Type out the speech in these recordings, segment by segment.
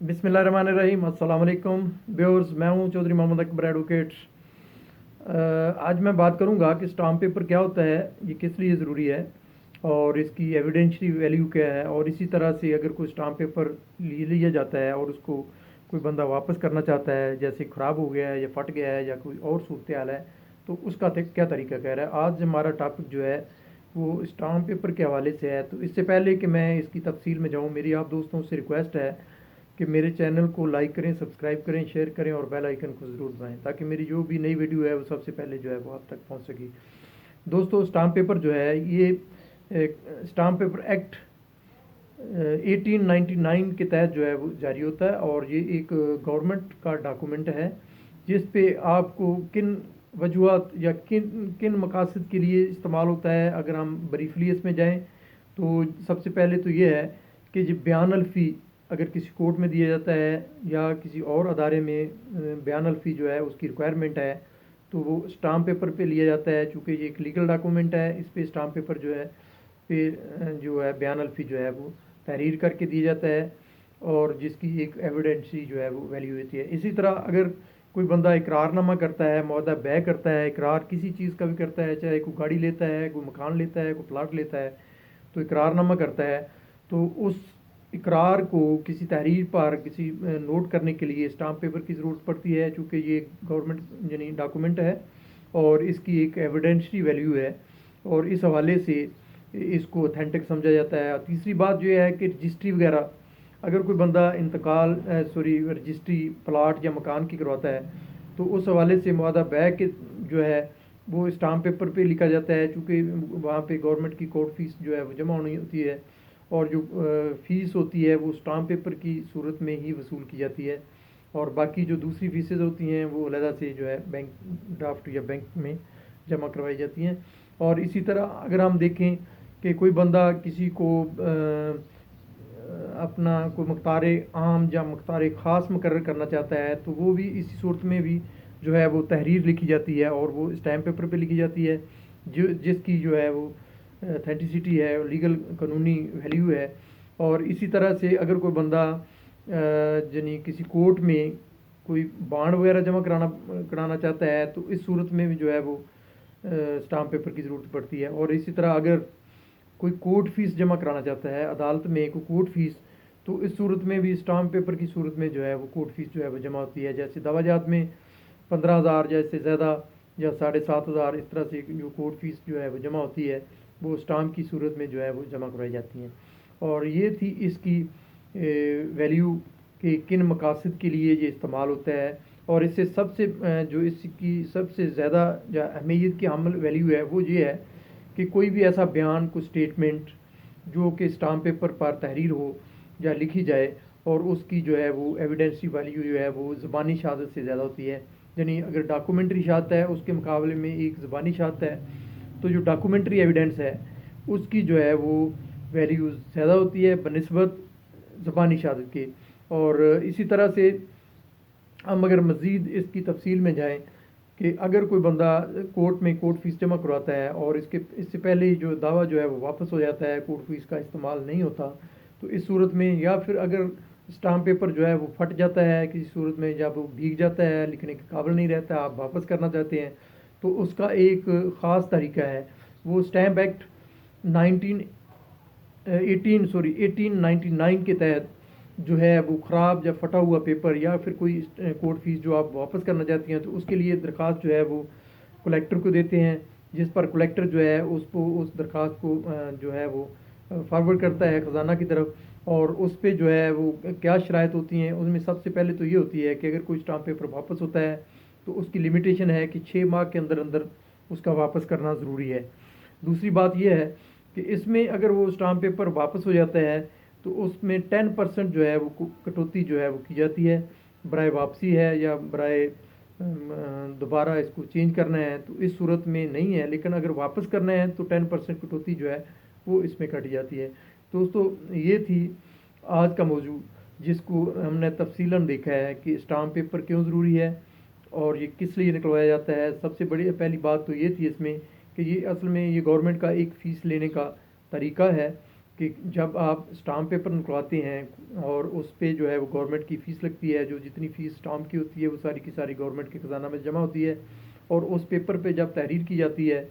बिस्मिल्लाहिर्रहमानिर्रहीम। अस्सलाम वालेकुम व्यूअर्स, मैं हूं चौधरी मोहम्मद अकबर एडवोकेट। आज मैं बात करूंगा कि स्टाम्प पेपर क्या होता है, ये किस लिए ज़रूरी है और इसकी एविडेंशियरी वैल्यू क्या है। और इसी तरह से अगर कोई स्टाम्प पेपर लिया जाता है और उसको कोई बंदा वापस करना चाहता है, जैसे ख़राब हो गया है या फट गया है या कोई और सूरत हाल है, तो उसका क्या तरीका कह रहा है। आज हमारा टॉपिक जो है वो स्टाम्प पेपर के हवाले से है। तो इससे पहले कि मैं इसकी तफसील में जाऊँ, मेरी आप दोस्तों से रिक्वेस्ट है कि मेरे चैनल को लाइक करें, सब्सक्राइब करें, शेयर करें और बेल आइकन को ज़रूर दबाएं, ताकि मेरी जो भी नई वीडियो है वो सबसे पहले जो है वो आप तक पहुंच सके। दोस्तों, स्टाम्प पेपर जो है ये स्टाम्प पेपर एक्ट 1899 के तहत जो है वो जारी होता है और ये एक गवर्नमेंट का डॉक्यूमेंट है जिस पे आपको किन वजूहत या किन किन मकासद के लिए इस्तेमाल होता है। अगर हम ब्रीफली इसमें जाएं तो सबसे पहले तो ये है कि जो बयान अल्फ़ी अगर किसी कोर्ट में दिया जाता है या किसी और अदारे में बयान अल्फ़ी जो है उसकी रिक्वायरमेंट है, तो वो स्टाम्प पेपर पे लिया जाता है। चूँकि ये एक लीगल डॉक्यूमेंट है, इस पे स्टाम्प पेपर जो है पे जो है बयान अल्फ़ी जो है वो तहरीर करके दिया जाता है और जिसकी एक एविडेंसी जो है वो वैल्यू होती है। इसी तरह अगर कोई बंदा इकरारनामा करता है, मुआहदा बै करता है, इकरार किसी चीज़ का भी करता है, चाहे कोई गाड़ी लेता है, कोई मकान लेता है, कोई प्लाट लेता है, तो इकरारनामा करता है, तो उस इकरार को किसी तहरीर पर किसी नोट करने के लिए स्टाम्प पेपर की ज़रूरत पड़ती है। चूँकि ये गवर्नमेंट यानी डॉक्यूमेंट है और इसकी एक एविडेंशरी वैल्यू है और इस हवाले से इसको ऑथेंटिक समझा जाता है। तीसरी बात जो है कि रजिस्ट्री वगैरह, अगर कोई बंदा इंतकाल रजिस्ट्री प्लाट या मकान की करवाता है, तो उस हवाले से मुआहदा बै के जो है वो स्टाम्प पेपर पे लिखा जाता है। चूँकि वहाँ पे गवर्नमेंट की कोर्ट फीस जो है वो जमा होनी होती है और जो फ़ीस होती है वो स्टाम्प पेपर की सूरत में ही वसूल की जाती है और बाकी जो दूसरी फीसेज होती हैं वो अलहदा से जो है बैंक ड्राफ्ट या बैंक में जमा करवाई जाती हैं। और इसी तरह अगर हम देखें कि कोई बंदा किसी को अपना कोई मख्तार आम या मख्तार ख़ास मुकर्रर करना चाहता है, तो वो भी इसी सूरत में भी जो है वो तहरीर लिखी जाती है और वो स्टैम्प पेपर पे लिखी जाती है, जो जिसकी जो है वो अथेंटिसिटी है, लीगल कानूनी वैल्यू है। और इसी तरह से अगर कोई बंदा यानी किसी कोर्ट में कोई बॉन्ड वगैरह जमा कराना चाहता है, तो इस सूरत में भी जो है वो स्टाम्प पेपर की ज़रूरत पड़ती है। और इसी तरह अगर कोई कोर्ट फीस जमा कराना चाहता है अदालत में कोई कोर्ट फीस, तो इस सूरत में भी स्टाम्प पेपर की सूरत में जो है वो कोर्ट फीस जो है वो जमा होती है। जैसे दवाजात में 15,000 या इससे ज़्यादा या 7,500 इस तरह से जो कोर्ट फीस जो है वो जमा होती है, वो स्टाम्प की सूरत में जो है वो जमा करवाई जाती हैं। और ये थी इसकी वैल्यू कि किन मकासद के लिए ये इस्तेमाल होता है। और इससे सबसे जो इसकी सबसे ज़्यादा जो अहमियत की हामिल वैल्यू है वो ये है कि कोई भी ऐसा बयान, कोई स्टेटमेंट जो कि स्टाम्प पेपर पर तहरीर हो या लिखी जाए और उसकी जो है वो एविडेंसी वैल्यू जो है वो ज़बानी शहादत से ज़्यादा होती है। यानी अगर डॉक्यूमेंट्री शहादत है उसके मुकाबले में एक ज़बानी शहादत है, तो जो डॉक्यूमेंट्री एविडेंस है उसकी जो है वो वैल्यू ज़्यादा होती है बनिस्बत ज़बानी शहादत के। और इसी तरह से हम अगर मज़ीद इसकी तफसील में जाएं कि अगर कोई बंदा कोर्ट में कोर्ट फीस जमा करवाता है और इससे पहले ही जो दावा जो है वो वापस हो जाता है, कोर्ट फीस का इस्तेमाल नहीं होता, तो इस सूरत में या फिर अगर स्टाम्प पेपर जो है वो फट जाता है किसी सूरत में, जब वो भीग जाता है, लिखने के काबिल नहीं रहता, आप वापस करना चाहते हैं, तो उसका एक ख़ास तरीका है। वो स्टैम्प एक्ट 1899 के तहत जो है वो ख़राब या फटा हुआ पेपर या फिर कोई कोर्ट फीस जो आप वापस करना चाहती हैं, तो उसके लिए दरख्वास्त जो है वो कलेक्टर को देते हैं, जिस पर कलेक्टर जो है उसको उस दरख्वास्त को जो है वो फॉरवर्ड करता है ख़जाना की तरफ। और उस पर जो है वो क्या शराइत होती हैं, उनमें सबसे पहले तो ये होती है कि अगर कोई स्टाम्प पेपर वापस होता है तो उसकी लिमिटेशन है कि 6 माह के अंदर अंदर उसका वापस करना ज़रूरी है। दूसरी बात यह है कि इसमें अगर वो स्टाम्प पेपर वापस हो जाता है तो उसमें 10% जो है वो कटौती जो है वो की जाती है। बराए वापसी है या बराए दोबारा इसको चेंज करना है तो इस सूरत में नहीं है, लेकिन अगर वापस करना है तो 10% कटौती जो है वो इसमें कट जाती है। दोस्तों, ये थी आज का मौजू जिसको हमने तफसीलन देखा है कि स्टाम्प पेपर क्यों ज़रूरी है और ये किस लिए निकलवाया जाता है। सबसे बड़ी पहली बात तो ये थी इसमें कि ये असल में ये गवर्नमेंट का एक फ़ीस लेने का तरीका है کہ جب آپ اسٹامپ پیپر نکلواتے ہیں اور اس پہ جو ہے وہ گورنمنٹ کی فیس لگتی ہے، جو جتنی فیس اسٹامپ کی ہوتی ہے وہ ساری کی ساری گورنمنٹ کے خزانہ میں جمع ہوتی ہے، اور اس پیپر پہ جب تحریر کی جاتی ہے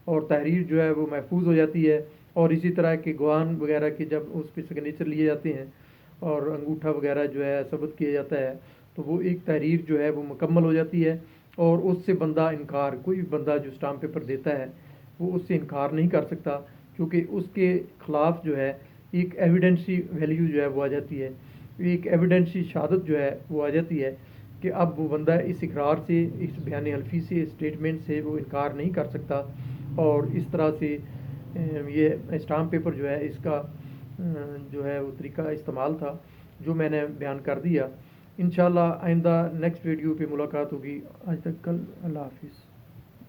اور تحریر جو ہے وہ محفوظ ہو جاتی ہے، اور اسی طرح کے گوان وغیرہ کے جب اس پہ سگنیچر لیے جاتے ہیں اور انگوٹھا وغیرہ جو ہے ثبت کیا جاتا ہے، تو وہ ایک تحریر جو ہے وہ مکمل ہو جاتی ہے، اور اس سے بندہ انکار، کوئی بھی بندہ جو اسٹامپ پیپر دیتا ہے وہ اس سے انکار نہیں کر سکتا، کیونکہ اس کے خلاف جو ہے ایک ایویڈنسی ویلیو جو ہے وہ آ جاتی ہے، ایک ایویڈنسی شہادت جو ہے وہ آ جاتی ہے کہ اب وہ بندہ اس اقرار سے، اس بیان حلفی سے، اسٹیٹمنٹ سے وہ انکار نہیں کر سکتا، اور اس طرح سے یہ اسٹامپ پیپر جو ہے اس کا جو ہے وہ طریقہ استعمال تھا جو میں نے بیان کر دیا۔ انشاءاللہ آئندہ نیکسٹ ویڈیو پہ ملاقات ہوگی۔ آج تک کل، اللہ حافظ۔